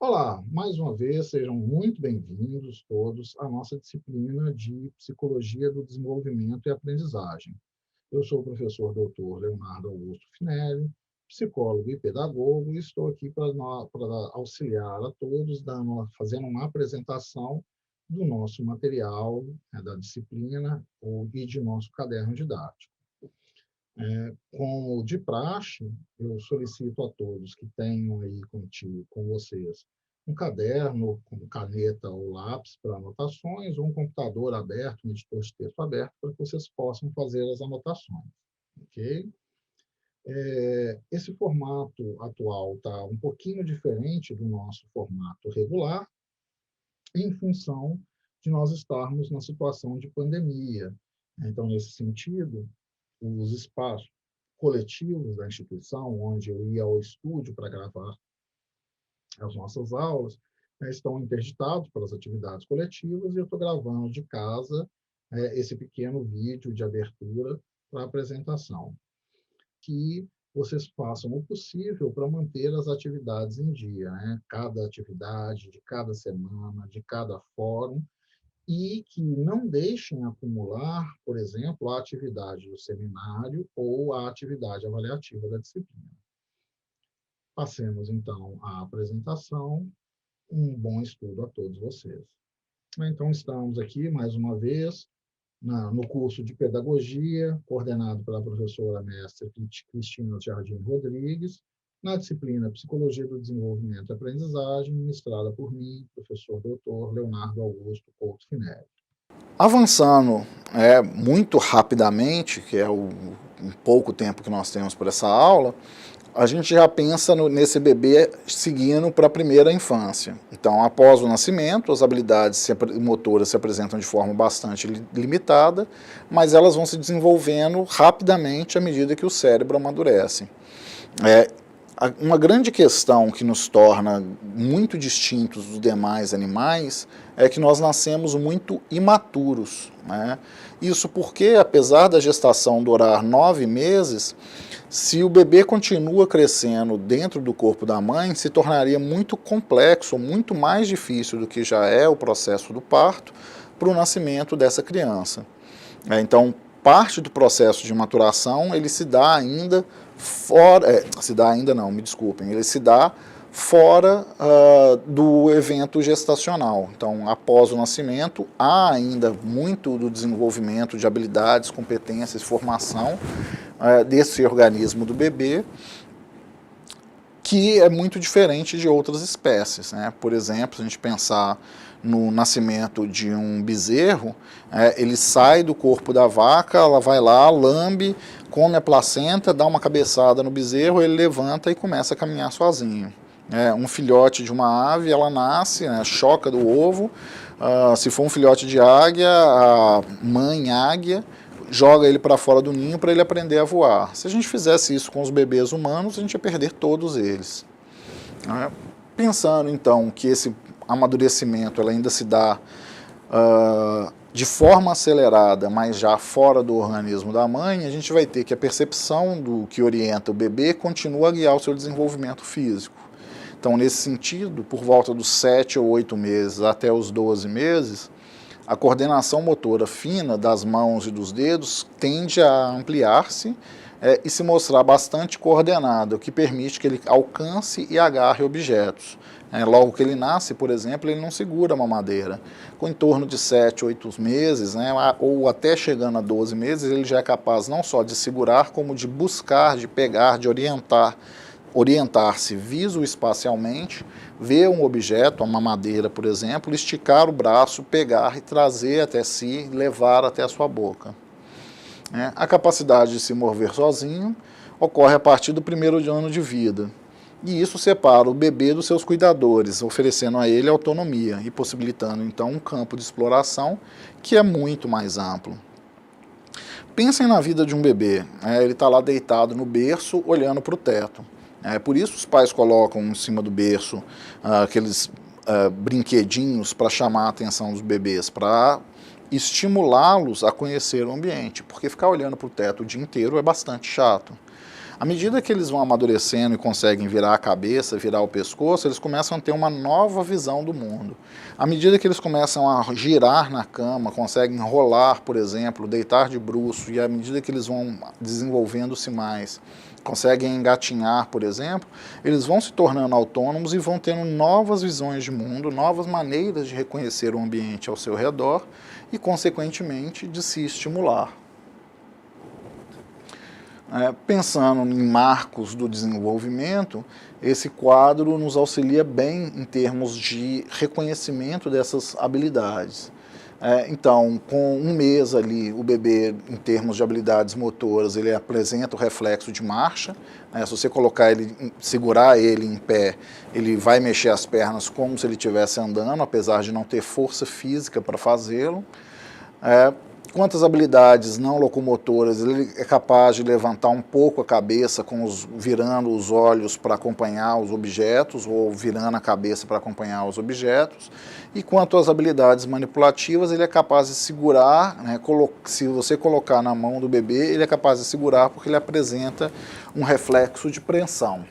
Olá, mais uma vez, sejam muito bem-vindos todos à nossa disciplina de Psicologia do Desenvolvimento e Aprendizagem. Eu sou o professor Dr. Leonardo Augusto Finelli, psicólogo e pedagogo, e estou aqui para auxiliar a todos, fazendo uma apresentação do nosso material, da disciplina e de nosso caderno didático. Como de praxe, eu solicito a todos que tenham aí com vocês um caderno com caneta ou lápis para anotações, ou um computador aberto, um editor de texto aberto, para que vocês possam fazer as anotações, ok? Esse formato atual está um pouquinho diferente do nosso formato regular, em função de nós estarmos na situação de pandemia. Então, nesse sentido, os espaços coletivos da instituição, onde eu ia ao estúdio para gravar as nossas aulas, estão interditados pelas atividades coletivas, e eu estou gravando de casa esse pequeno vídeo de abertura para a apresentação. Que vocês façam o possível para manter as atividades em dia, né? Cada atividade, de cada semana, de cada fórum, e que não deixem acumular, por exemplo, a atividade do seminário ou a atividade avaliativa da disciplina. Passemos, então, à apresentação. Um bom estudo a todos vocês. Então, estamos aqui, mais uma vez, no curso de Pedagogia, coordenado pela professora mestre Cristina Jardim Rodrigues, na disciplina Psicologia do Desenvolvimento e Aprendizagem, ministrada por mim, professor doutor Leonardo Augusto Couto Finelli. Avançando muito rapidamente, que é o pouco tempo que nós temos para essa aula, a gente já pensa nesse bebê seguindo para a primeira infância. Então, após o nascimento, as habilidades motoras se apresentam de forma bastante limitada, mas elas vão se desenvolvendo rapidamente à medida que o cérebro amadurece. Uma grande questão que nos torna muito distintos dos demais animais é que nós nascemos muito imaturos, né? Isso porque, apesar da gestação durar 9 meses, se o bebê continua crescendo dentro do corpo da mãe, se tornaria muito complexo, muito mais difícil do que já é o processo do parto para o nascimento dessa criança. Então, parte do processo de maturação, ele se dá ainda fora, ele se dá fora do evento gestacional. Então, após o nascimento, há ainda muito do desenvolvimento de habilidades, competências, formação desse organismo do bebê, que é muito diferente de outras espécies, né? Por exemplo, se a gente pensar no nascimento de um bezerro, ele sai do corpo da vaca, ela vai lá, lambe, come a placenta, dá uma cabeçada no bezerro, ele levanta e começa a caminhar sozinho. Um filhote de uma ave, ela nasce, choca do ovo, se for um filhote de águia, a mãe águia joga ele para fora do ninho para ele aprender a voar. Se a gente fizesse isso com os bebês humanos, a gente ia perder todos eles. Pensando, então, que esse amadurecimento ela ainda se dá de forma acelerada, mas já fora do organismo da mãe, a gente vai ter que a percepção do que orienta o bebê continua a guiar o seu desenvolvimento físico. Então, nesse sentido, por volta dos 7 ou 8 meses até os 12 meses, a coordenação motora fina das mãos e dos dedos tende a ampliar-se e se mostrar bastante coordenada, o que permite que ele alcance e agarre objetos. Logo que ele nasce, por exemplo, ele não segura uma madeira. Com em torno de 7, 8 meses, ou até chegando a 12 meses, ele já é capaz não só de segurar, como de buscar, de pegar, de orientar-se visoespacialmente, ver um objeto, uma madeira, por exemplo, esticar o braço, pegar e trazer até si, levar até a sua boca. A capacidade de se mover sozinho ocorre a partir do primeiro ano de vida. E isso separa o bebê dos seus cuidadores, oferecendo a ele autonomia e possibilitando, então, um campo de exploração que é muito mais amplo. Pensem na vida de um bebê. Ele está lá deitado no berço, olhando para o teto. Por isso os pais colocam em cima do berço aqueles brinquedinhos para chamar a atenção dos bebês, para estimulá-los a conhecer o ambiente, porque ficar olhando para o teto o dia inteiro é bastante chato. À medida que eles vão amadurecendo e conseguem virar a cabeça, virar o pescoço, eles começam a ter uma nova visão do mundo. À medida que eles começam a girar na cama, conseguem rolar, por exemplo, deitar de bruço, e à medida que eles vão desenvolvendo-se mais, conseguem engatinhar, por exemplo, eles vão se tornando autônomos e vão tendo novas visões de mundo, novas maneiras de reconhecer o ambiente ao seu redor e, consequentemente, de se estimular. Pensando em marcos do desenvolvimento, esse quadro nos auxilia bem em termos de reconhecimento dessas habilidades. Então, com um mês ali, o bebê, em termos de habilidades motoras, ele apresenta o reflexo de marcha. Se você colocar ele, segurar ele em pé, ele vai mexer as pernas como se ele estivesse andando, apesar de não ter força física para fazê-lo. Quanto às habilidades não locomotoras, ele é capaz de levantar um pouco a cabeça, virando os olhos para acompanhar os objetos, ou virando a cabeça para acompanhar os objetos. E quanto às habilidades manipulativas, ele é capaz de segurar, se você colocar na mão do bebê, ele é capaz de segurar porque ele apresenta um reflexo de pressão.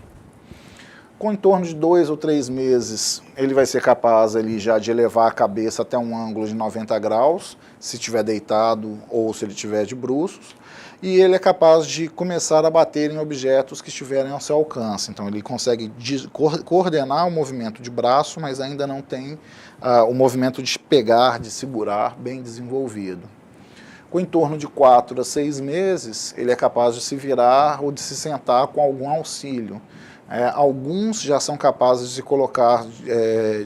Com em torno de 2 ou 3 meses, ele vai ser capaz ali já de elevar a cabeça até um ângulo de 90 graus, se estiver deitado ou se ele estiver de bruços, e ele é capaz de começar a bater em objetos que estiverem ao seu alcance. Então ele consegue coordenar o movimento de braço, mas ainda não tem o movimento de pegar, de segurar bem desenvolvido. Com em torno de 4 a 6 meses, ele é capaz de se virar ou de se sentar com algum auxílio. Alguns já são capazes de colocar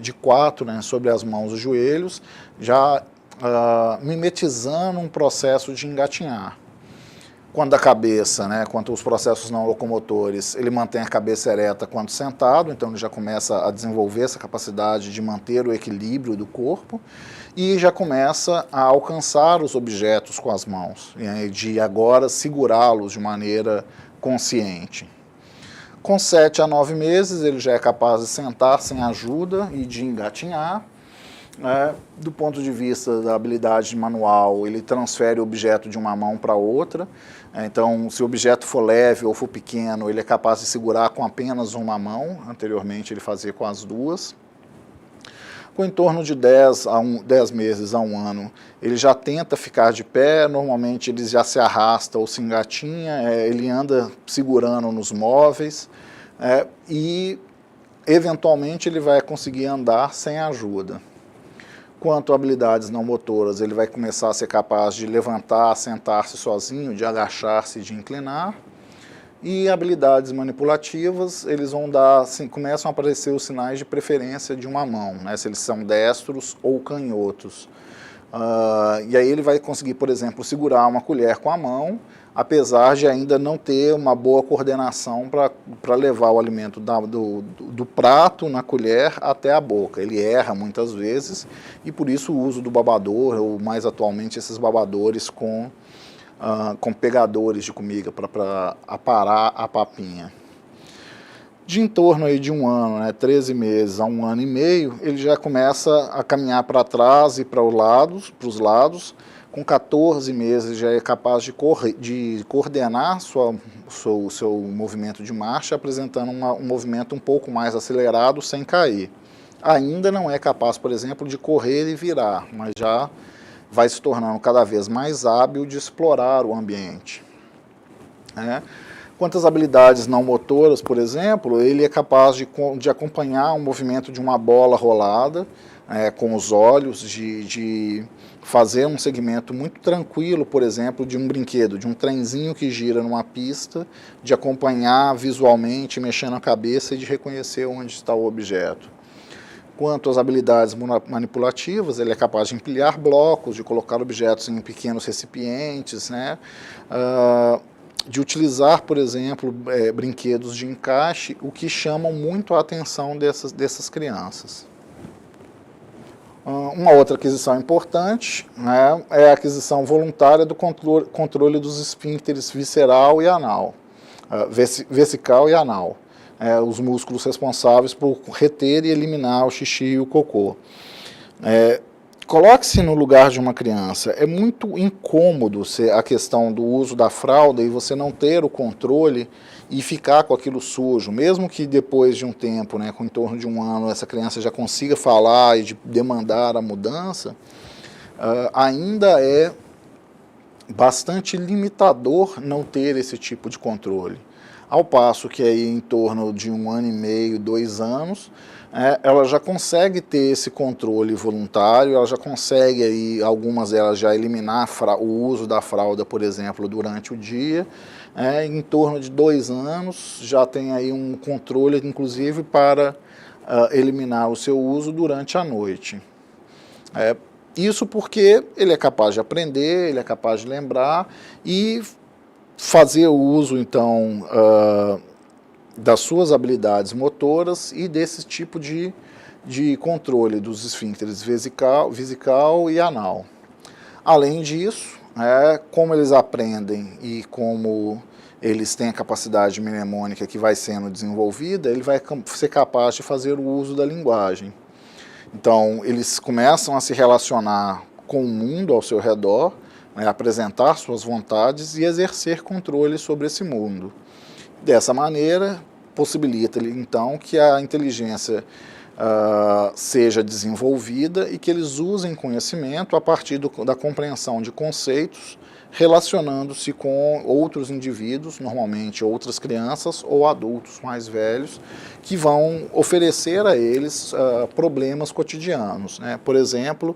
de 4 sobre as mãos os joelhos, já mimetizando um processo de engatinhar. Quando a cabeça, quanto aos processos não locomotores, ele mantém a cabeça ereta quando sentado, então ele já começa a desenvolver essa capacidade de manter o equilíbrio do corpo e já começa a alcançar os objetos com as mãos, de agora segurá-los de maneira consciente. Com 7 a 9 meses, ele já é capaz de sentar sem ajuda e de engatinhar. Do ponto de vista da habilidade manual, ele transfere o objeto de uma mão para outra. Então, se o objeto for leve ou for pequeno, ele é capaz de segurar com apenas uma mão. Anteriormente, ele fazia com as duas. Com em torno de 10 meses a 1 ano, ele já tenta ficar de pé, normalmente ele já se arrasta ou se engatinha, ele anda segurando nos móveis e, eventualmente, ele vai conseguir andar sem ajuda. Quanto a habilidades não motoras, ele vai começar a ser capaz de levantar, sentar-se sozinho, de agachar-se e de inclinar. E habilidades manipulativas, eles vão começam a aparecer os sinais de preferência de uma mão, se eles são destros ou canhotos. E aí ele vai conseguir, por exemplo, segurar uma colher com a mão, apesar de ainda não ter uma boa coordenação para levar o alimento do prato na colher até a boca. Ele erra muitas vezes e por isso o uso do babador, ou mais atualmente esses babadores com pegadores de comida para aparar a papinha. De em torno aí de 1 ano, 13 meses a 1 ano e meio, ele já começa a caminhar para trás e para os lados. Com 14 meses já é capaz de coordenar o seu movimento de marcha, apresentando um movimento um pouco mais acelerado sem cair. Ainda não é capaz, por exemplo, de correr e virar, mas já vai se tornando cada vez mais hábil de explorar o ambiente. Quanto às habilidades não motoras, por exemplo, ele é capaz de acompanhar o movimento de uma bola rolada com os olhos, de fazer um segmento muito tranquilo, por exemplo, de um brinquedo, de um trenzinho que gira numa pista, de acompanhar visualmente, mexendo a cabeça e de reconhecer onde está o objeto. Quanto às habilidades manipulativas, ele é capaz de empilhar blocos, de colocar objetos em pequenos recipientes, de utilizar, por exemplo, brinquedos de encaixe, o que chamam muito a atenção dessas crianças. Uma outra aquisição importante é a aquisição voluntária do controle dos esfíncteres visceral e anal, vesical e anal. Os músculos responsáveis por reter e eliminar o xixi e o cocô. Coloque-se no lugar de uma criança. É muito incômodo a questão do uso da fralda e você não ter o controle e ficar com aquilo sujo. Mesmo que depois de um tempo, né, com em torno de um ano, essa criança já consiga falar e demandar a mudança, ainda é bastante limitador não ter esse tipo de controle. Ao passo que aí em torno de 1 ano e meio, 2 anos, ela já consegue ter esse controle voluntário, ela já consegue, aí, algumas delas já eliminar o uso da fralda, por exemplo, durante o dia. Em torno de 2 anos já tem aí um controle, inclusive, para eliminar o seu uso durante a noite. Isso porque ele é capaz de aprender, ele é capaz de lembrar e fazer o uso, então, das suas habilidades motoras e desse tipo de controle dos esfíncteres vesical e anal. Além disso, como eles aprendem e como eles têm a capacidade mnemônica que vai sendo desenvolvida, ele vai ser capaz de fazer o uso da linguagem. Então, eles começam a se relacionar com o mundo ao seu redor, apresentar suas vontades e exercer controle sobre esse mundo. Dessa maneira, possibilita-lhe, então, que a inteligência seja desenvolvida e que eles usem conhecimento a partir da compreensão de conceitos, relacionando-se com outros indivíduos, normalmente outras crianças ou adultos mais velhos, que vão oferecer a eles problemas cotidianos, né? Por exemplo,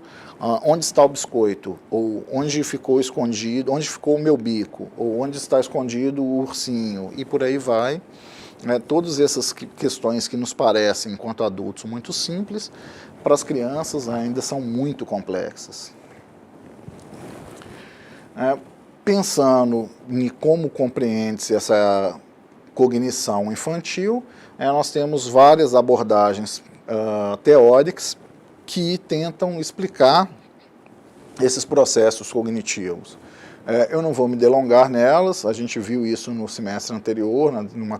onde está o biscoito? Ou onde ficou escondido, onde ficou o meu bico? Ou onde está escondido o ursinho? E por aí vai. Todas essas questões que nos parecem, enquanto adultos, muito simples, para as crianças ainda são muito complexas. Pensando em como compreende-se essa cognição infantil, nós temos várias abordagens teóricas que tentam explicar esses processos cognitivos. Eu não vou me delongar nelas, a gente viu isso no semestre anterior,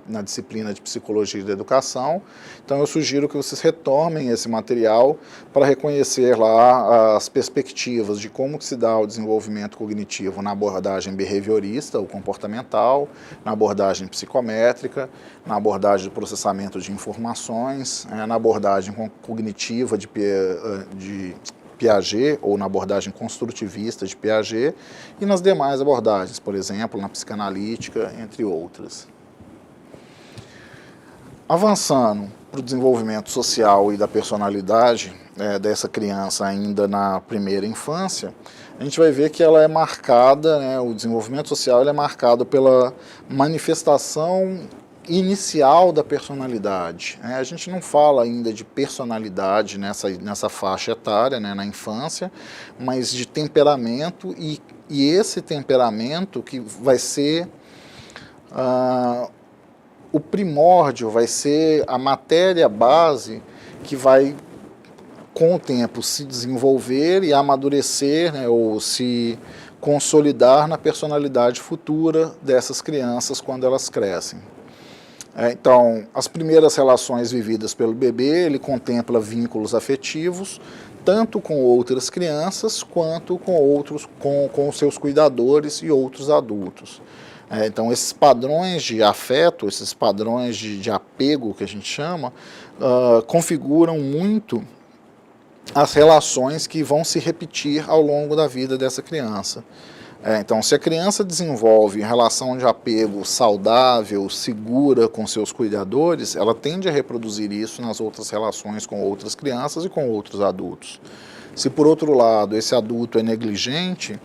na disciplina de Psicologia da Educação, então eu sugiro que vocês retomem esse material para reconhecer lá as perspectivas de como se dá o desenvolvimento cognitivo na abordagem behaviorista ou comportamental, na abordagem psicométrica, na abordagem de processamento de informações, na abordagem cognitiva de Piaget, ou na abordagem construtivista de Piaget, e nas demais abordagens, por exemplo, na psicanalítica, entre outras. Avançando para o desenvolvimento social e da personalidade dessa criança ainda na primeira infância, a gente vai ver que ela é marcada, o desenvolvimento social é marcado pela manifestação inicial da personalidade. A gente não fala ainda de personalidade nessa faixa etária, na infância, mas de temperamento, e esse temperamento que vai ser o primórdio, vai ser a matéria base que vai, com o tempo, se desenvolver e amadurecer, ou se consolidar na personalidade futura dessas crianças quando elas crescem. Então, as primeiras relações vividas pelo bebê, ele contempla vínculos afetivos, tanto com outras crianças, quanto com os seus cuidadores e outros adultos. Então, esses padrões de afeto, esses padrões de apego, que a gente chama, configuram muito as relações que vão se repetir ao longo da vida dessa criança. Então, se a criança desenvolve relação de apego saudável, segura com seus cuidadores, ela tende a reproduzir isso nas outras relações com outras crianças e com outros adultos. Se, por outro lado, esse adulto é negligente,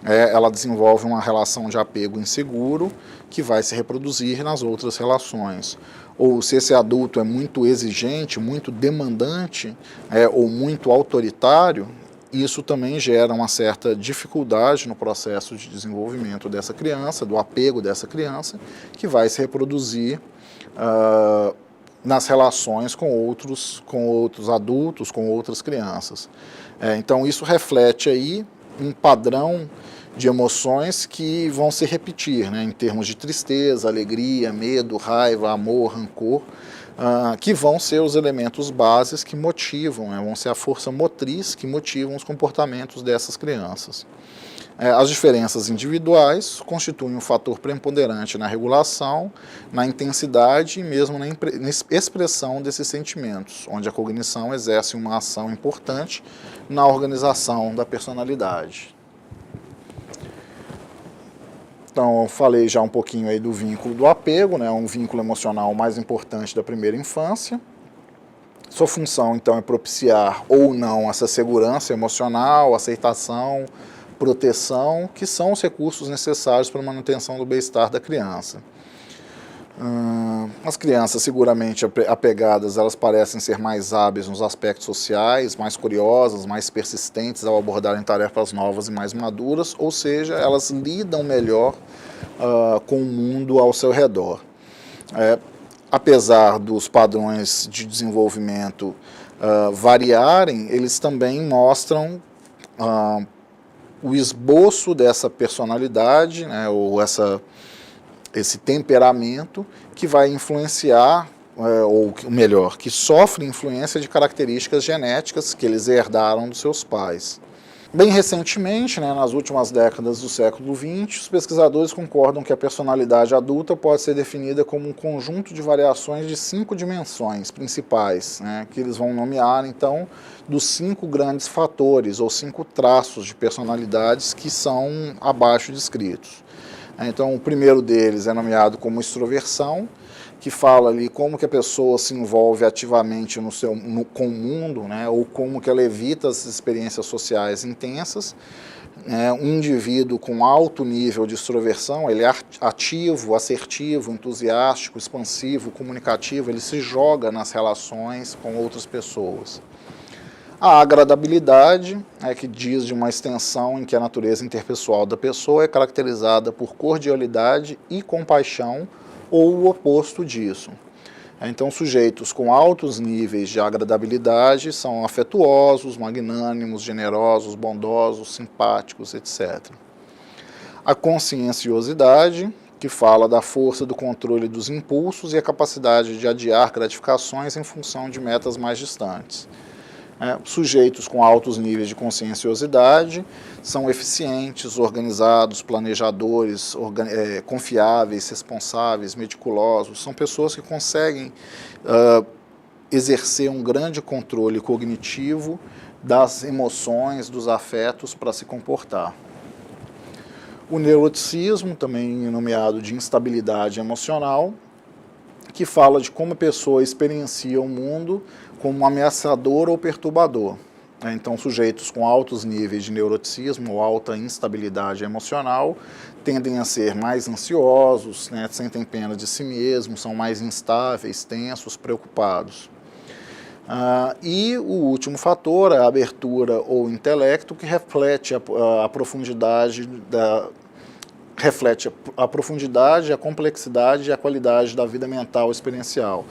ela desenvolve uma relação de apego inseguro que vai se reproduzir nas outras relações. Ou se esse adulto é muito exigente, muito demandante, ou muito autoritário, isso também gera uma certa dificuldade no processo de desenvolvimento dessa criança, do apego dessa criança, que vai se reproduzir nas relações com outros adultos, com outras crianças. Então isso reflete aí um padrão de emoções que vão se repetir, em termos de tristeza, alegria, medo, raiva, amor, rancor, que vão ser os elementos bases que motivam, né, vão ser a força motriz que motivam os comportamentos dessas crianças. As diferenças individuais constituem um fator preponderante na regulação, na intensidade e mesmo na expressão desses sentimentos, onde a cognição exerce uma ação importante na organização da personalidade. Então, eu falei já um pouquinho aí do vínculo do apego, né, um vínculo emocional mais importante da primeira infância. Sua função, então, é propiciar ou não essa segurança emocional, aceitação, proteção, que são os recursos necessários para a manutenção do bem-estar da criança. As crianças seguramente apegadas, elas parecem ser mais hábeis nos aspectos sociais, mais curiosas, mais persistentes ao abordarem tarefas novas e mais maduras, ou seja, elas lidam melhor com o mundo ao seu redor. Apesar dos padrões de desenvolvimento variarem, eles também mostram o esboço dessa personalidade, né, ou esse temperamento que vai influenciar, ou melhor, que sofre influência de características genéticas que eles herdaram dos seus pais. Bem recentemente, né, nas últimas décadas do século XX, os pesquisadores concordam que a personalidade adulta pode ser definida como um conjunto de variações de 5 dimensões principais, né, que eles vão nomear, então, dos 5 grandes fatores ou 5 traços de personalidades que são abaixo descritos. Então, o primeiro deles é nomeado como extroversão, que fala ali como que a pessoa se envolve ativamente com o mundo, né, ou como que ela evita as experiências sociais intensas. Um indivíduo com alto nível de extroversão, ele é ativo, assertivo, entusiástico, expansivo, comunicativo, ele se joga nas relações com outras pessoas. A agradabilidade, que diz de uma extensão em que a natureza interpessoal da pessoa é caracterizada por cordialidade e compaixão, ou o oposto disso. Então, sujeitos com altos níveis de agradabilidade são afetuosos, magnânimos, generosos, bondosos, simpáticos, etc. A conscienciosidade, que fala da força do controle dos impulsos e a capacidade de adiar gratificações em função de metas mais distantes. Sujeitos com altos níveis de conscienciosidade são eficientes, organizados, planejadores, confiáveis, responsáveis, meticulosos. São pessoas que conseguem exercer um grande controle cognitivo das emoções, dos afetos para se comportar. O neuroticismo, também nomeado de instabilidade emocional, que fala de como a pessoa experiencia o mundo como ameaçador ou perturbador. Então, sujeitos com altos níveis de neuroticismo ou alta instabilidade emocional tendem a ser mais ansiosos, né, sentem pena de si mesmos, são mais instáveis, tensos, preocupados. E o último fator é a abertura ou intelecto, que reflete a profundidade a complexidade e a qualidade da vida mental experiencial.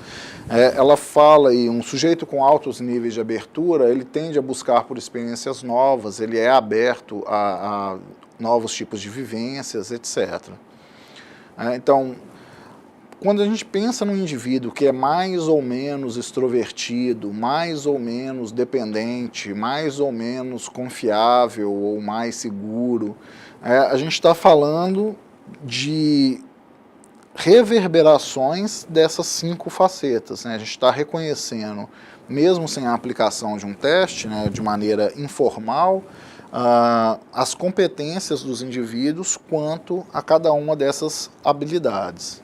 Ela fala aí, um sujeito com altos níveis de abertura, ele tende a buscar por experiências novas, ele é aberto a novos tipos de vivências, etc. Então, quando a gente pensa num indivíduo que é mais ou menos extrovertido, mais ou menos dependente, mais ou menos confiável ou mais seguro, a gente está falando de reverberações dessas 5 facetas, né? A gente está reconhecendo, mesmo sem a aplicação de um teste, né, de maneira informal, as competências dos indivíduos quanto a cada uma dessas habilidades.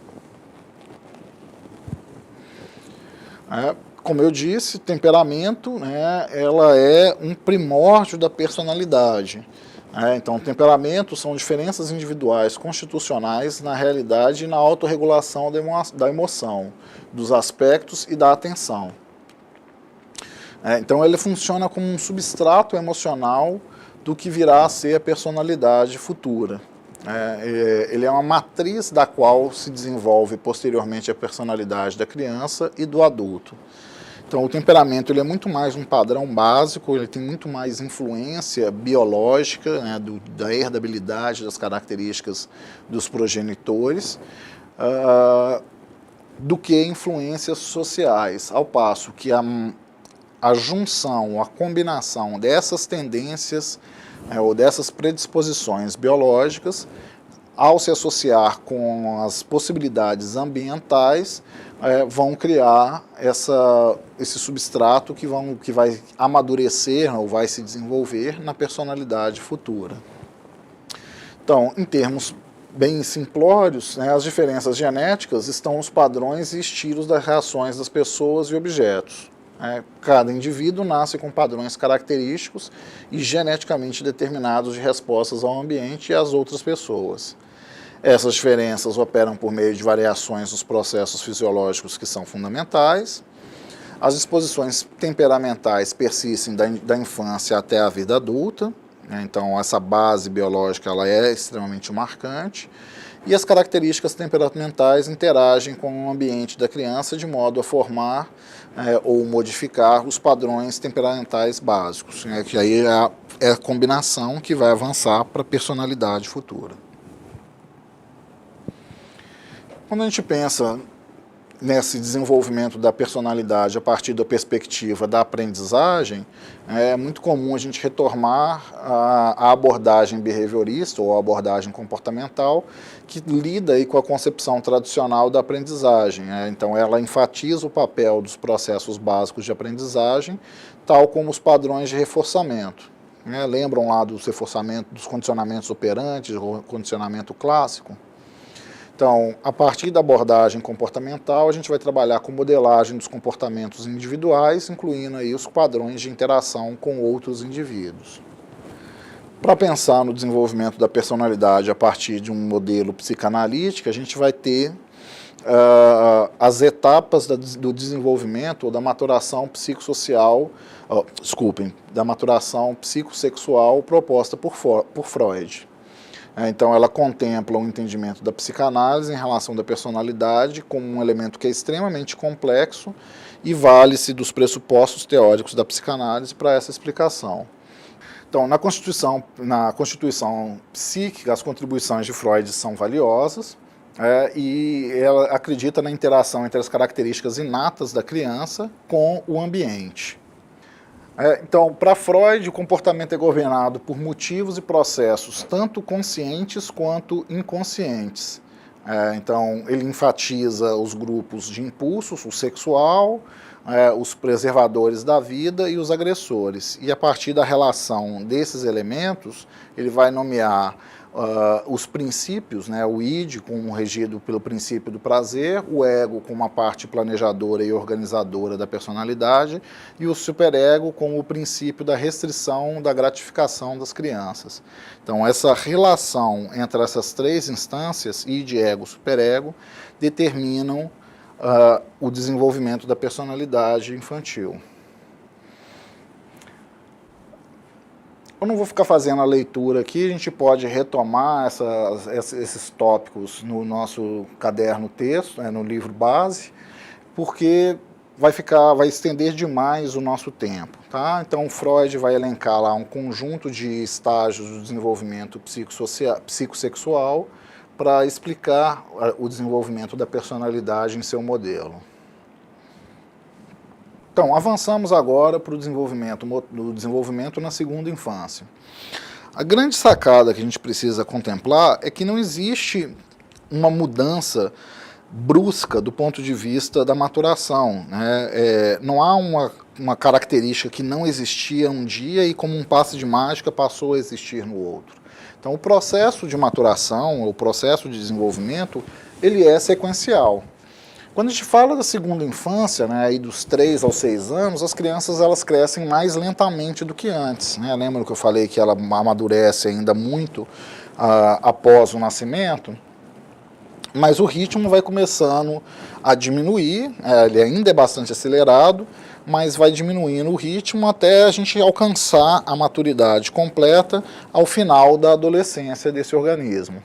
Como eu disse, temperamento, né, ela é um primórdio da personalidade. Então, temperamento são diferenças individuais constitucionais na realidade e na autorregulação da emoção, dos aspectos e da atenção. Então, ele funciona como um substrato emocional do que virá a ser a personalidade futura. Ele é uma matriz da qual se desenvolve posteriormente a personalidade da criança e do adulto. Então, o temperamento ele é muito mais um padrão básico, ele tem muito mais influência biológica, né, da herdabilidade das características dos progenitores, do que influências sociais, ao passo que a junção, a combinação dessas tendências ou dessas predisposições biológicas, ao se associar com as possibilidades ambientais, vão criar esse substrato que vai amadurecer ou vai se desenvolver na personalidade futura. Então, em termos bem simplórios, as diferenças genéticas estão nos padrões e estilos das reações das pessoas e objetos. Cada indivíduo nasce com padrões característicos e geneticamente determinados de respostas ao ambiente e às outras pessoas. Essas diferenças operam por meio de variações nos processos fisiológicos que são fundamentais. As disposições temperamentais persistem da infância até a vida adulta, então essa base biológica ela é extremamente marcante. E as características temperamentais interagem com o ambiente da criança de modo a formar ou modificar os padrões temperamentais básicos, que aí é a combinação que vai avançar para a personalidade futura. Quando a gente pensa nesse desenvolvimento da personalidade a partir da perspectiva da aprendizagem, é muito comum a gente retomar a abordagem behaviorista ou a abordagem comportamental que lida aí com a concepção tradicional da aprendizagem. Então ela enfatiza o papel dos processos básicos de aprendizagem, tal como os padrões de reforçamento. Lembram lá dos condicionamentos operantes, o condicionamento clássico? Então, a partir da abordagem comportamental, a gente vai trabalhar com modelagem dos comportamentos individuais, incluindo aí os padrões de interação com outros indivíduos. Para pensar no desenvolvimento da personalidade a partir de um modelo psicanalítico, a gente vai ter as etapas do desenvolvimento ou da maturação psicossexual proposta por Freud. Então, ela contempla um entendimento da psicanálise em relação da personalidade como um elemento que é extremamente complexo e vale-se dos pressupostos teóricos da psicanálise para essa explicação. Então, na constituição psíquica, as contribuições de Freud são valiosas e ela acredita na interação entre as características inatas da criança com o ambiente. Então, para Freud, o comportamento é governado por motivos e processos tanto conscientes quanto inconscientes. Então, ele enfatiza os grupos de impulsos, o sexual, os preservadores da vida e os agressores. E a partir da relação desses elementos, ele vai nomear os princípios, o id como regido pelo princípio do prazer, o ego como uma parte planejadora e organizadora da personalidade e o superego como o princípio da restrição da gratificação das crianças. Então essa relação entre essas três instâncias, id, ego, superego, determinam o desenvolvimento da personalidade infantil. Eu não vou ficar fazendo a leitura aqui, a gente pode retomar esses tópicos no nosso caderno texto, no livro base, porque vai estender demais o nosso tempo. Tá? Então, Freud vai elencar lá um conjunto de estágios do desenvolvimento psicossexual para explicar o desenvolvimento da personalidade em seu modelo. Então, avançamos agora para o desenvolvimento na segunda infância. A grande sacada que a gente precisa contemplar é que não existe uma mudança brusca do ponto de vista da maturação. Não há uma característica que não existia um dia e como um passe de mágica passou a existir no outro. Então, o processo de maturação, o processo de desenvolvimento, ele é sequencial. Quando a gente fala da segunda infância, aí dos 3 aos 6 anos, as crianças elas crescem mais lentamente do que antes. Lembra que eu falei que ela amadurece ainda muito após o nascimento? Mas o ritmo vai começando a diminuir, ele ainda é bastante acelerado, mas vai diminuindo o ritmo até a gente alcançar a maturidade completa ao final da adolescência desse organismo.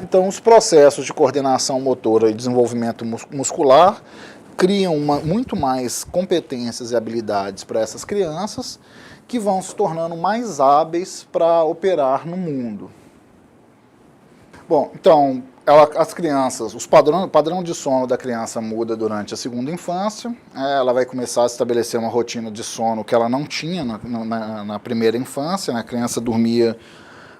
Então, os processos de coordenação motora e desenvolvimento muscular criam muito mais competências e habilidades para essas crianças que vão se tornando mais hábeis para operar no mundo. Bom, então, as crianças, o padrão de sono da criança muda durante a segunda infância, ela vai começar a estabelecer uma rotina de sono que ela não tinha na primeira infância, né? A criança dormia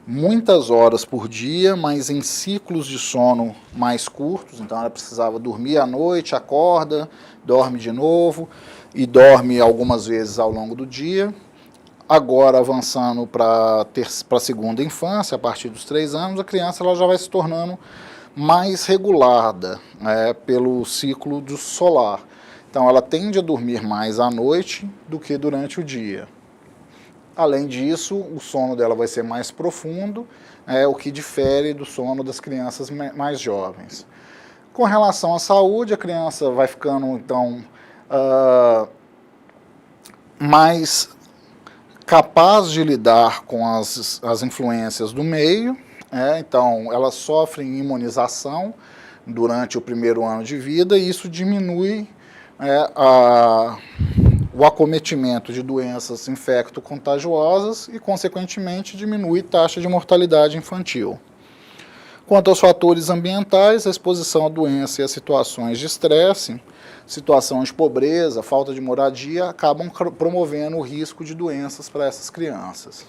muitas horas por dia, mas em ciclos de sono mais curtos, então ela precisava dormir à noite, acorda, dorme de novo e dorme algumas vezes ao longo do dia. Agora, avançando para a segunda infância, a partir dos 3 anos, a criança ela já vai se tornando mais regulada pelo ciclo do solar. Então, ela tende a dormir mais à noite do que durante o dia. Além disso, o sono dela vai ser mais profundo, o que difere do sono das crianças mais jovens. Com relação à saúde, a criança vai ficando, então, mais capaz de lidar com as influências do meio, então ela sofre imunização durante o primeiro ano de vida e isso diminui o acometimento de doenças infecto-contagiosas e, consequentemente, diminui a taxa de mortalidade infantil. Quanto aos fatores ambientais, a exposição à doença e a situações de estresse, situação de pobreza, falta de moradia, acabam promovendo o risco de doenças para essas crianças.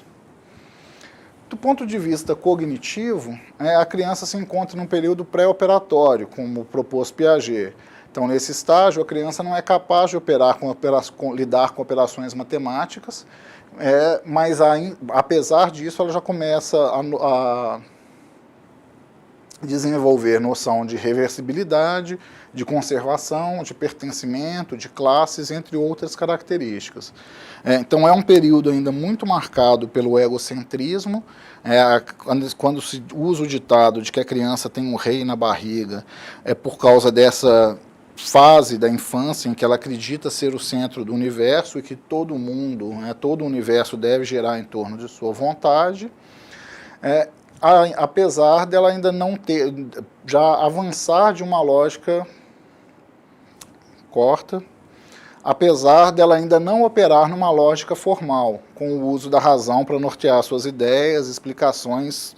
Do ponto de vista cognitivo, a criança se encontra num período pré-operatório, como propôs Piaget. Então, nesse estágio, a criança não é capaz de lidar com operações matemáticas, mas apesar disso, ela já começa a desenvolver noção de reversibilidade, de conservação, de pertencimento, de classes, entre outras características. Então é um período ainda muito marcado pelo egocentrismo, quando se usa o ditado de que a criança tem um rei na barriga, é por causa dessa fase da infância em que ela acredita ser o centro do universo e que todo mundo, todo o universo deve girar em torno de sua vontade, apesar dela ainda não ter, já avançar de uma lógica apesar dela ainda não operar numa lógica formal, com o uso da razão para nortear suas ideias, explicações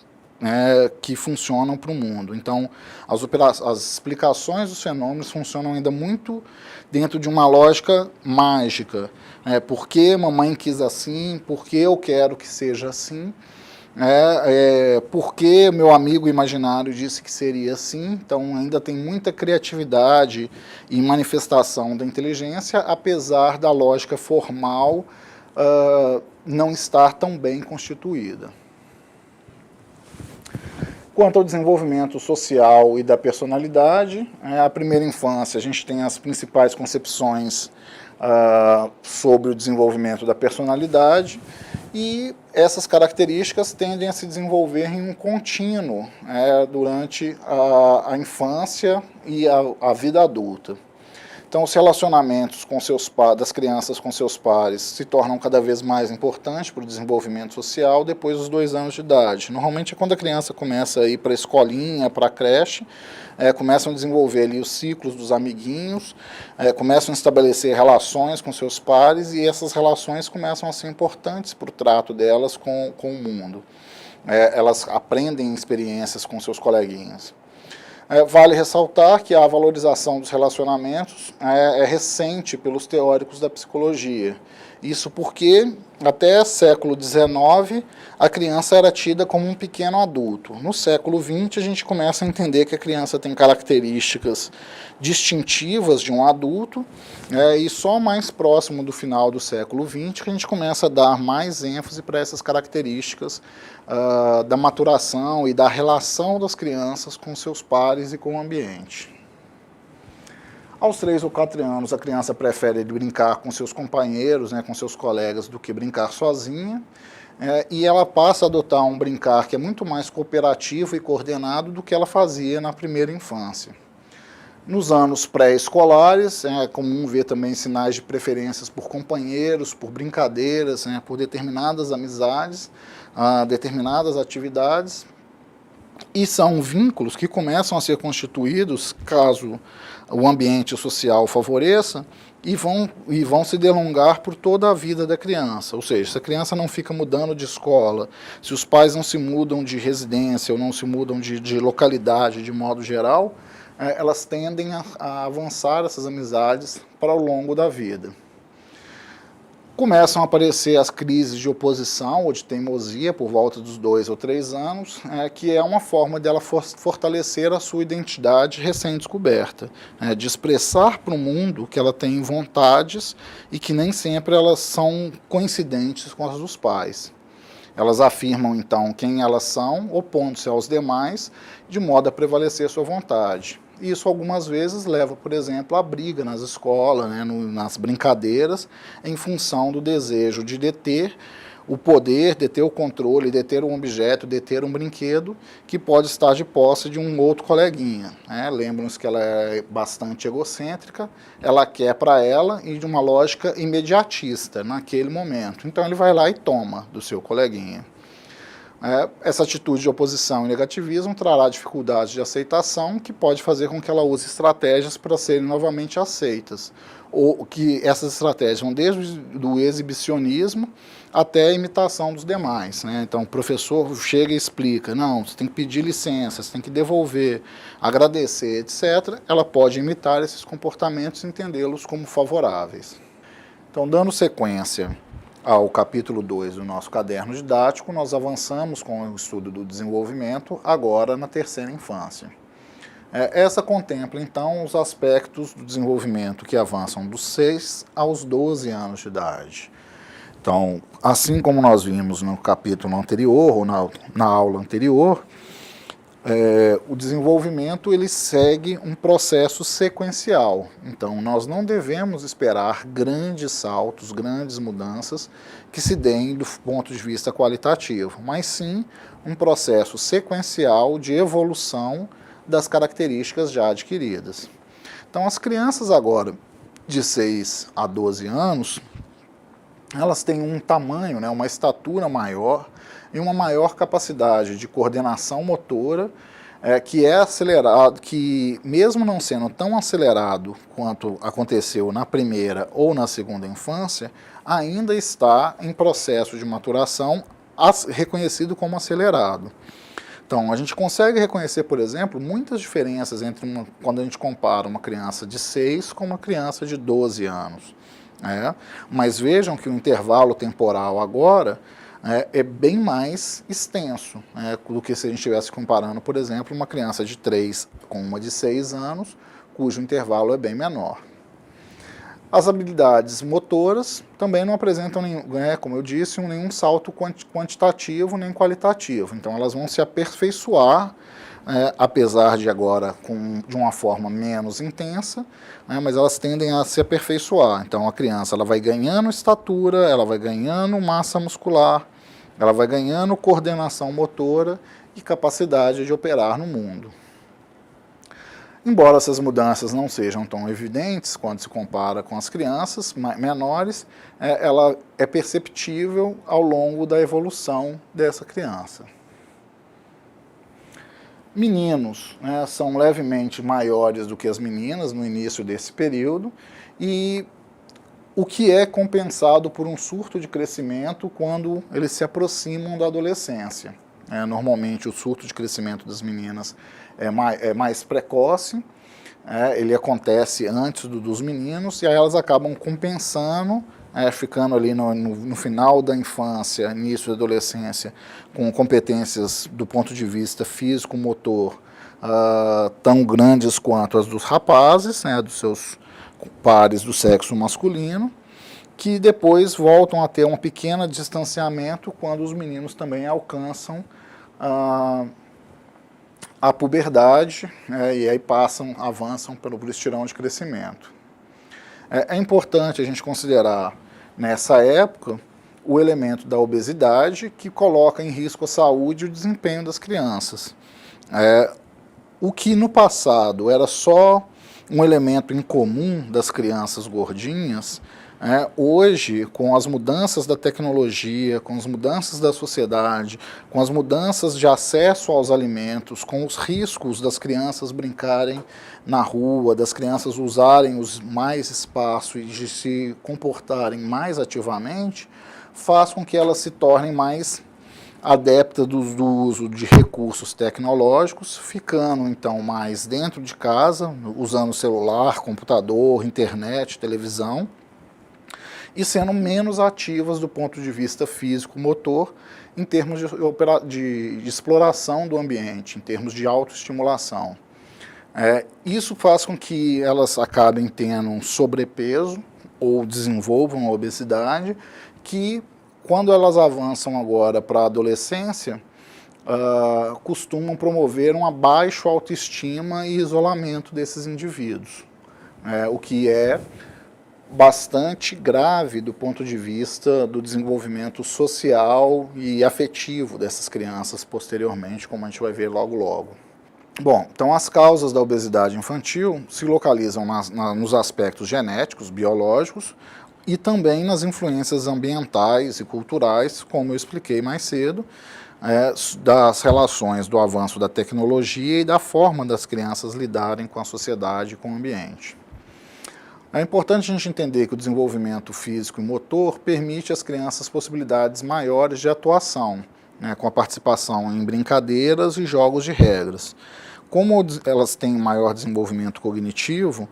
que funcionam para o mundo. Então, as explicações dos fenômenos funcionam ainda muito dentro de uma lógica mágica. Por que mamãe quis assim? Por que eu quero que seja assim? Porque meu amigo imaginário disse que seria assim, então ainda tem muita criatividade e manifestação da inteligência, apesar da lógica formal não estar tão bem constituída. Quanto ao desenvolvimento social e da personalidade, a primeira infância a gente tem as principais concepções sobre o desenvolvimento da personalidade, e essas características tendem a se desenvolver em um contínuo durante a infância e a vida adulta. Então, os relacionamentos das crianças com seus pares se tornam cada vez mais importantes para o desenvolvimento social depois dos 2 anos de idade. Normalmente é quando a criança começa a ir para a escolinha, para a creche, começam a desenvolver ali os ciclos dos amiguinhos, começam a estabelecer relações com seus pares e essas relações começam a ser importantes para o trato delas com o mundo. Elas aprendem experiências com seus coleguinhas. Vale ressaltar que a valorização dos relacionamentos é recente pelos teóricos da psicologia. Isso porque, até século XIX, a criança era tida como um pequeno adulto. No século XX, a gente começa a entender que a criança tem características distintivas de um adulto, e só mais próximo do final do século XX que a gente começa a dar mais ênfase para essas características da maturação e da relação das crianças com seus pares e com o ambiente. Aos 3 ou 4 anos, a criança prefere brincar com seus companheiros, com seus colegas, do que brincar sozinha, e ela passa a adotar um brincar que é muito mais cooperativo e coordenado do que ela fazia na primeira infância. Nos anos pré-escolares, é comum ver também sinais de preferências por companheiros, por brincadeiras, por determinadas amizades, determinadas atividades, e são vínculos que começam a ser constituídos caso o ambiente social favoreça e vão se delongar por toda a vida da criança. Ou seja, se a criança não fica mudando de escola, se os pais não se mudam de residência ou não se mudam de localidade de modo geral, elas tendem a avançar essas amizades para o longo da vida. Começam a aparecer as crises de oposição ou de teimosia por volta dos 2 ou 3 anos, que é uma forma dela fortalecer a sua identidade recém-descoberta, de expressar para o mundo que ela tem vontades e que nem sempre elas são coincidentes com as dos pais. Elas afirmam, então, quem elas são, opondo-se aos demais, de modo a prevalecer sua vontade. Isso algumas vezes leva, por exemplo, à briga nas escolas, nas brincadeiras, em função do desejo de deter o poder, deter o controle, deter um objeto, deter um brinquedo que pode estar de posse de um outro coleguinha. Lembram-se que ela é bastante egocêntrica, ela quer para ela e de uma lógica imediatista naquele momento. Então ele vai lá e toma do seu coleguinha. Essa atitude de oposição e negativismo trará dificuldades de aceitação que pode fazer com que ela use estratégias para serem novamente aceitas, ou que essas estratégias vão desde o exibicionismo até a imitação dos demais. Então o professor chega e explica, não, você tem que pedir licença, você tem que devolver, agradecer, etc. Ela pode imitar esses comportamentos e entendê-los como favoráveis. Então, dando sequência ao capítulo 2 do nosso caderno didático, nós avançamos com o estudo do desenvolvimento, agora na terceira infância. Essa contempla, então, os aspectos do desenvolvimento que avançam dos 6 aos 12 anos de idade. Então, assim como nós vimos no capítulo anterior, ou na aula anterior, o desenvolvimento ele segue um processo sequencial. Então, nós não devemos esperar grandes saltos, grandes mudanças que se deem do ponto de vista qualitativo, mas sim um processo sequencial de evolução das características já adquiridas. Então, as crianças agora de 6 a 12 anos, elas têm um tamanho, uma estatura maior, e uma maior capacidade de coordenação motora, que é acelerado, que mesmo não sendo tão acelerado quanto aconteceu na primeira ou na segunda infância, ainda está em processo de maturação reconhecido como acelerado. Então, a gente consegue reconhecer, por exemplo, muitas diferenças quando a gente compara uma criança de 6 com uma criança de 12 anos. Mas vejam que o intervalo temporal agora é bem mais extenso do que se a gente estivesse comparando, por exemplo, uma criança de 3 com uma de 6 anos, cujo intervalo é bem menor. As habilidades motoras também não apresentam, como eu disse, nenhum salto quantitativo nem qualitativo. Então elas vão se aperfeiçoar, apesar de agora de uma forma menos intensa, mas elas tendem a se aperfeiçoar. Então a criança ela vai ganhando estatura, ela vai ganhando massa muscular, ela vai ganhando coordenação motora e capacidade de operar no mundo. Embora essas mudanças não sejam tão evidentes quando se compara com as crianças menores, ela é perceptível ao longo da evolução dessa criança. Meninos são levemente maiores do que as meninas no início desse período, e o que é compensado por um surto de crescimento quando eles se aproximam da adolescência. Normalmente o surto de crescimento das meninas é mais precoce, ele acontece antes dos meninos, e aí elas acabam compensando, ficando ali no final da infância, início da adolescência, com competências do ponto de vista físico-motor tão grandes quanto as dos rapazes, dos seus pares do sexo masculino, que depois voltam a ter um pequeno distanciamento quando os meninos também alcançam a puberdade, e aí avançam pelo estirão de crescimento. É importante a gente considerar, nessa época, o elemento da obesidade, que coloca em risco a saúde e o desempenho das crianças. O que no passado era só um elemento incomum das crianças gordinhas, Hoje, com as mudanças da tecnologia, com as mudanças da sociedade, com as mudanças de acesso aos alimentos, com os riscos das crianças brincarem na rua, das crianças usarem os mais espaço e de se comportarem mais ativamente, faz com que elas se tornem mais adeptas do uso de recursos tecnológicos, ficando então mais dentro de casa, usando celular, computador, internet, televisão, e sendo menos ativas do ponto de vista físico-motor, em termos de exploração do ambiente, em termos de autoestimulação. Isso faz com que elas acabem tendo um sobrepeso ou desenvolvam a obesidade, que quando elas avançam agora para a adolescência, costumam promover uma baixa autoestima e isolamento desses indivíduos, o que é bastante grave do ponto de vista do desenvolvimento social e afetivo dessas crianças posteriormente, como a gente vai ver logo logo. Bom, então as causas da obesidade infantil se localizam nos aspectos genéticos, biológicos, e também nas influências ambientais e culturais, como eu expliquei mais cedo, das relações do avanço da tecnologia e da forma das crianças lidarem com a sociedade e com o ambiente. É importante a gente entender que o desenvolvimento físico e motor permite às crianças possibilidades maiores de atuação, com a participação em brincadeiras e jogos de regras. Como elas têm maior desenvolvimento cognitivo,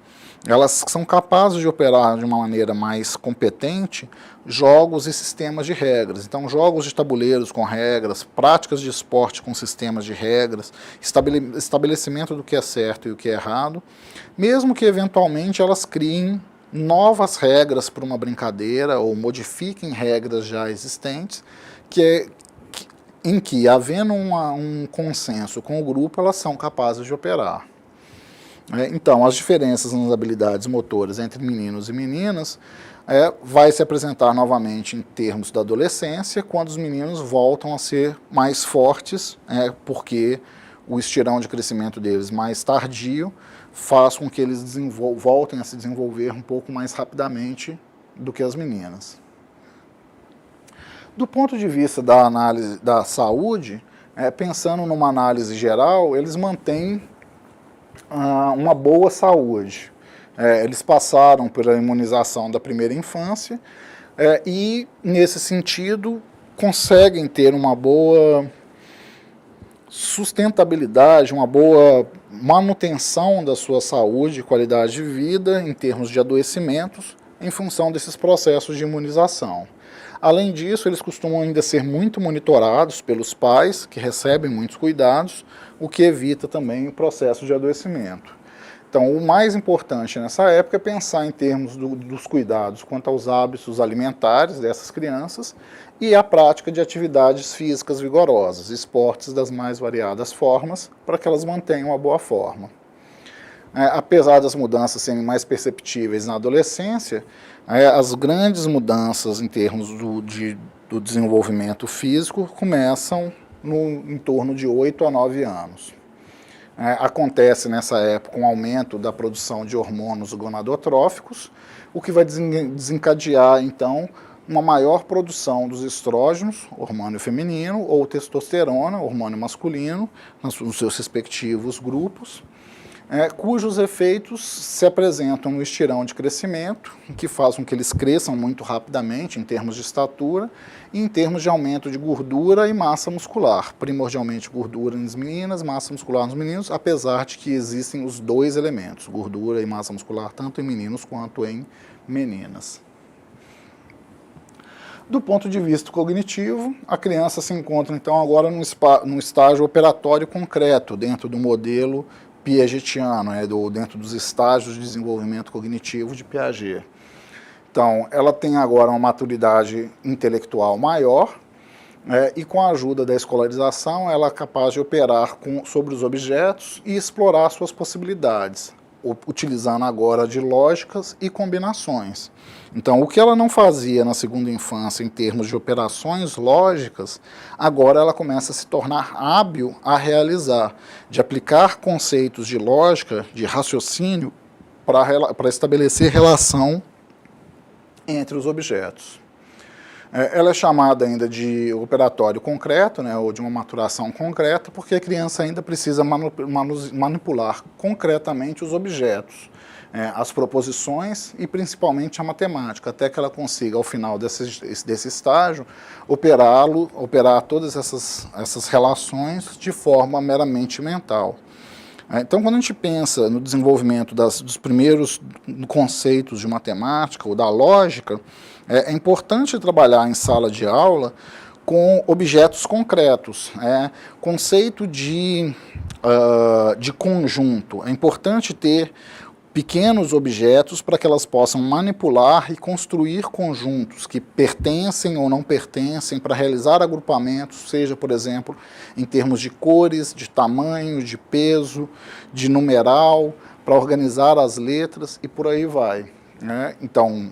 elas são capazes de operar de uma maneira mais competente jogos e sistemas de regras. Então, jogos de tabuleiros com regras, práticas de esporte com sistemas de regras, estabelecimento do que é certo e o que é errado, mesmo que eventualmente elas criem novas regras para uma brincadeira ou modifiquem regras já existentes, em que, havendo um consenso com o grupo, elas são capazes de operar. Então, as diferenças nas habilidades motoras entre meninos e meninas vai se apresentar novamente em termos da adolescência, quando os meninos voltam a ser mais fortes, porque o estirão de crescimento deles mais tardio faz com que eles voltem a se desenvolver um pouco mais rapidamente do que as meninas. Do ponto de vista da análise da saúde, pensando numa análise geral, eles mantêm uma boa saúde. Eles passaram pela imunização da primeira infância e, nesse sentido, conseguem ter uma boa sustentabilidade, uma boa manutenção da sua saúde e qualidade de vida em termos de adoecimentos em função desses processos de imunização. Além disso, eles costumam ainda ser muito monitorados pelos pais, que recebem muitos cuidados, o que evita também o processo de adoecimento. Então, o mais importante nessa época é pensar em termos dos cuidados quanto aos hábitos alimentares dessas crianças e a prática de atividades físicas vigorosas, esportes das mais variadas formas, para que elas mantenham uma boa forma. Apesar das mudanças serem mais perceptíveis na adolescência, as grandes mudanças em termos do desenvolvimento físico começam em torno de 8 a 9 anos. Acontece nessa época um aumento da produção de hormônios gonadotróficos, o que vai desencadear, então, uma maior produção dos estrógenos, hormônio feminino, ou testosterona, hormônio masculino, nos seus respectivos grupos, cujos efeitos se apresentam no estirão de crescimento, que faz com que eles cresçam muito rapidamente em termos de estatura e em termos de aumento de gordura e massa muscular, primordialmente gordura nas meninas, massa muscular nos meninos, apesar de que existem os dois elementos, gordura e massa muscular, tanto em meninos quanto em meninas. Do ponto de vista cognitivo, a criança se encontra então agora num estágio operatório concreto, dentro do modelo piagetiano, dentro dos estágios de desenvolvimento cognitivo de Piaget. Então, ela tem agora uma maturidade intelectual maior, e com a ajuda da escolarização, ela é capaz de operar sobre os objetos e explorar suas possibilidades, utilizando agora de lógicas e combinações. Então, o que ela não fazia na segunda infância em termos de operações lógicas, agora ela começa a se tornar hábil a realizar, de aplicar conceitos de lógica, de raciocínio, para estabelecer relação entre os objetos. Ela é chamada ainda de operatório concreto, né, ou de uma maturação concreta, porque a criança ainda precisa manipular concretamente os objetos, as proposições e principalmente a matemática, até que ela consiga, ao final desse estágio, operar todas essas relações de forma meramente mental. Então, quando a gente pensa no desenvolvimento dos primeiros conceitos de matemática ou da lógica, é importante trabalhar em sala de aula com objetos concretos. Conceito de conjunto. É importante ter pequenos objetos para que elas possam manipular e construir conjuntos que pertencem ou não pertencem, para realizar agrupamentos, seja, por exemplo, em termos de cores, de tamanho, de peso, de numeral, para organizar as letras e por aí vai. Então,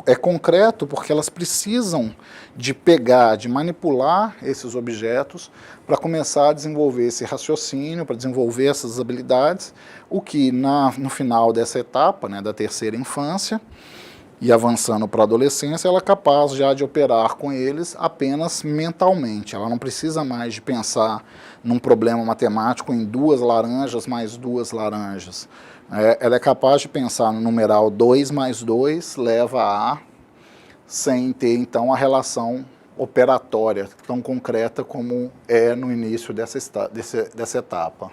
é concreto porque elas precisam de pegar, de manipular esses objetos para começar a desenvolver esse raciocínio, para desenvolver essas habilidades, o que no final dessa etapa, né, da terceira infância, e avançando para a adolescência, ela é capaz já de operar com eles apenas mentalmente. Ela não precisa mais de pensar num problema matemático em 2 laranjas mais 2 laranjas. Ela é capaz de pensar no numeral 2 mais 2 leva a, sem ter então a relação operatória tão concreta como é no início dessa etapa.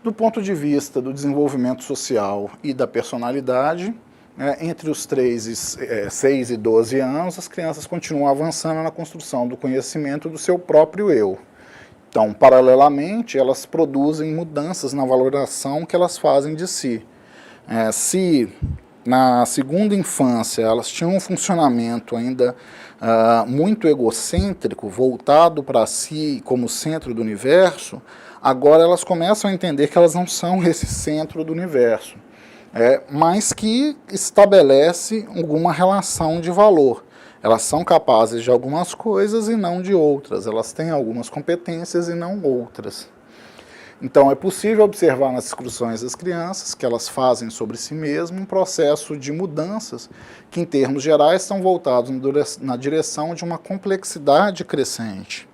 Do ponto de vista do desenvolvimento social e da personalidade, entre os 6 e 12 anos, as crianças continuam avançando na construção do conhecimento do seu próprio eu. Então, paralelamente, elas produzem mudanças na valoração que elas fazem de si. Se na segunda infância elas tinham um funcionamento ainda muito egocêntrico, voltado para si como centro do universo, agora elas começam a entender que elas não são esse centro do universo, mas que estabelece alguma relação de valor. Elas são capazes de algumas coisas e não de outras. Elas têm algumas competências e não outras. Então, é possível observar nas discussões das crianças que elas fazem sobre si mesmas um processo de mudanças que, em termos gerais, estão voltados na direção de uma complexidade crescente.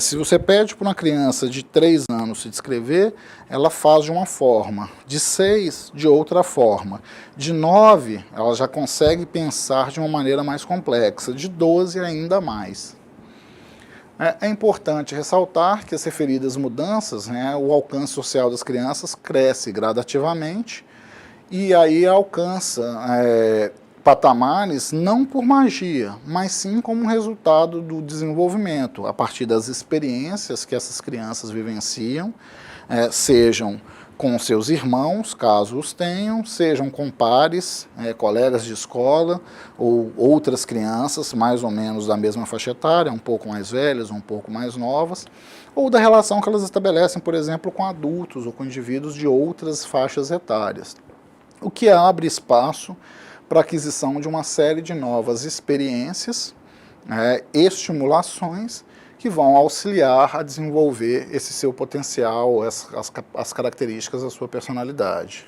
Se você pede para uma criança de 3 anos se descrever, ela faz de uma forma, de 6 de outra forma, de 9 ela já consegue pensar de uma maneira mais complexa, de 12 ainda mais. É importante ressaltar que as referidas mudanças, o alcance social das crianças cresce gradativamente e aí alcança patamares não por magia, mas sim como resultado do desenvolvimento, a partir das experiências que essas crianças vivenciam, sejam com seus irmãos, caso os tenham, sejam com pares, colegas de escola, ou outras crianças mais ou menos da mesma faixa etária, um pouco mais velhas, um pouco mais novas, ou da relação que elas estabelecem, por exemplo, com adultos ou com indivíduos de outras faixas etárias, o que abre espaço para a aquisição de uma série de novas experiências, estimulações, que vão auxiliar a desenvolver esse seu potencial, as características da sua personalidade.